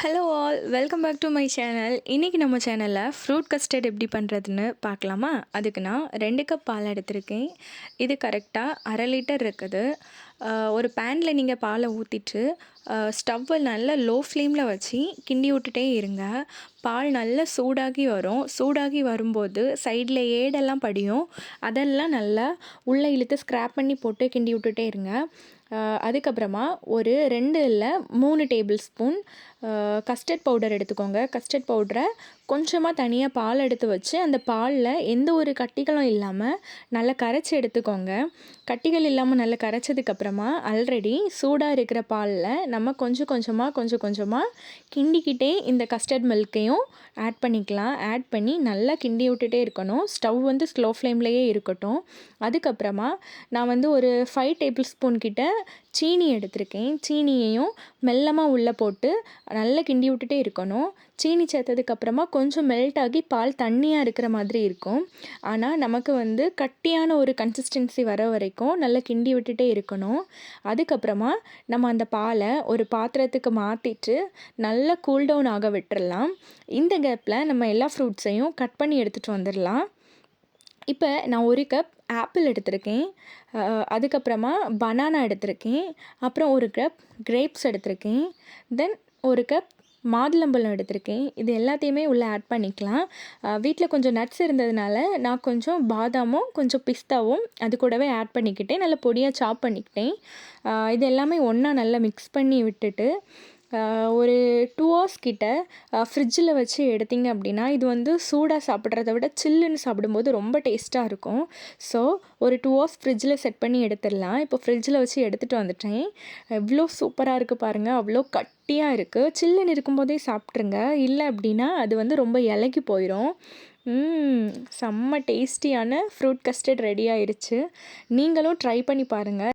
Hello all welcome back to my channel. இன்றைக்கி நம்ம சேனலில் ஃப்ரூட் கஸ்டர்ட் எப்படி பண்ணுறதுன்னு பார்க்கலாமா? அதுக்கு நான் 2 கப் பால் எடுத்திருக்கேன். இது கரெக்டாக 1/2 லிட்டர் இருக்குது. ஒரு பேனில் நீங்கள் பாலை ஊற்றிட்டு ஸ்டவ்வை நல்லா லோ ஃப்ளேமில் வச்சு கிண்டி விட்டுட்டே இருங்க. பால் நல்லா சூடாகி வரும். சூடாகி வரும்போது சைடில் ஏடெல்லாம் படியும். அதெல்லாம் நல்லா உள்ளே இழுத்து ஸ்க்ராப் பண்ணி போட்டு கிண்டி விட்டுட்டே இருங்க. அதுக்கப்புறமா ஒரு 2 இல்லை 3 டேபிள் ஸ்பூன் கஸ்டர்ட் பவுடர் எடுத்துக்கோங்க. கஸ்டர்ட் பவுடரை கொஞ்சமாக தனியாக பால் எடுத்து வச்சு அந்த பாலில் எந்த ஒரு கட்டிகளும் இல்லாமல் நல்லா கரைச்சி எடுத்துக்கோங்க. கட்டிகள் இல்லாமல் நல்லா கரைச்சதுக்கப்புறமா ஆல்ரெடி சூடாக இருக்கிற பாலில் நம்ம கொஞ்சம் கொஞ்சமாக கிண்டிக்கிட்டே இந்த கஸ்டர்ட் மில்க்கையும் ஆட் பண்ணிக்கலாம். ஆட் பண்ணி நல்லா கிண்டி விட்டுட்டே இருக்கணும். ஸ்டவ் ஸ்லோ ஃப்ளேம்லேயே இருக்கட்டும். அதுக்கப்புறமா நான் ஒரு 5 டேபிள் ஸ்பூன் கிட்ட சீனி எடுத்திருக்கேன். சீனியையும் மெல்லமாக உள்ளே போட்டு நல்லா கிண்டி விட்டுட்டே இருக்கணும். சீனி சேர்த்ததுக்கப்புறமா கொஞ்சம் மெல்ட் ஆகி பால் தண்ணியாக இருக்கிற மாதிரி இருக்கும். ஆனால் நமக்கு கட்டியான ஒரு கன்சிஸ்டன்சி வர வரைக்கும் நல்லா கிண்டி விட்டுட்டே இருக்கணும். அதுக்கப்புறமா நம்ம அந்த பாலை ஒரு பாத்திரத்துக்கு மாற்றிட்டு நல்லா கூல்டவுன் ஆக விட்டுறலாம். இந்த கேப்பில் நம்ம எல்லா ஃப்ரூட்ஸையும் கட் பண்ணி எடுத்துகிட்டு வந்துடலாம். இப்போ நான் 1 கப் ஆப்பிள் எடுத்திருக்கேன். அதுக்கப்புறமா பனானா எடுத்திருக்கேன். அப்புறம் 1 கப் கிரேப்ஸ் எடுத்திருக்கேன். தென் 1 கப் மாதுளம்பழம் எடுத்திருக்கேன். இது எல்லாத்தையுமே உள்ளே ஆட் பண்ணிக்கலாம். வீட்டில் கொஞ்சம் நட்ஸ் இருந்ததுனால நான் கொஞ்சம் பாதாமும் கொஞ்சம் பிஸ்தாவும் அது கூடவே ஆட் பண்ணிக்கிட்டேன். நல்லா பொடியாக சாப் பண்ணிக்கிட்டேன். இது எல்லாமே ஒன்றா நல்லா மிக்ஸ் பண்ணி விட்டுட்டு ஒரு 2 ஹவர்ஸ் கிட்ட ஃப்ரிட்ஜில் வச்சு எடுத்திங்க அப்படின்னா இது சூடாக சாப்பிட்றத விட சில்லுன்னு சாப்பிடும்போது ரொம்ப டேஸ்ட்டாக இருக்கும். ஸோ ஒரு 2 ஹவர்ஸ் ஃப்ரிட்ஜில் செட் பண்ணி எடுத்துடலாம். இப்போ ஃப்ரிட்ஜில் வச்சு எடுத்துகிட்டு வந்துட்டேன். எவ்வளோ சூப்பராக இருக்குது பாருங்கள். அவ்வளோ கட்டியாக இருக்குது. சில்லுன்னு இருக்கும்போதே சாப்பிட்ருங்க. இல்லை அப்படின்னா அது ரொம்ப இலகி போயிடும். செம்ம டேஸ்டியான ஃப்ரூட் கஸ்டர்ட் ரெடி ஆயிடுச்சு. நீங்களும் ட்ரை பண்ணி பாருங்கள்.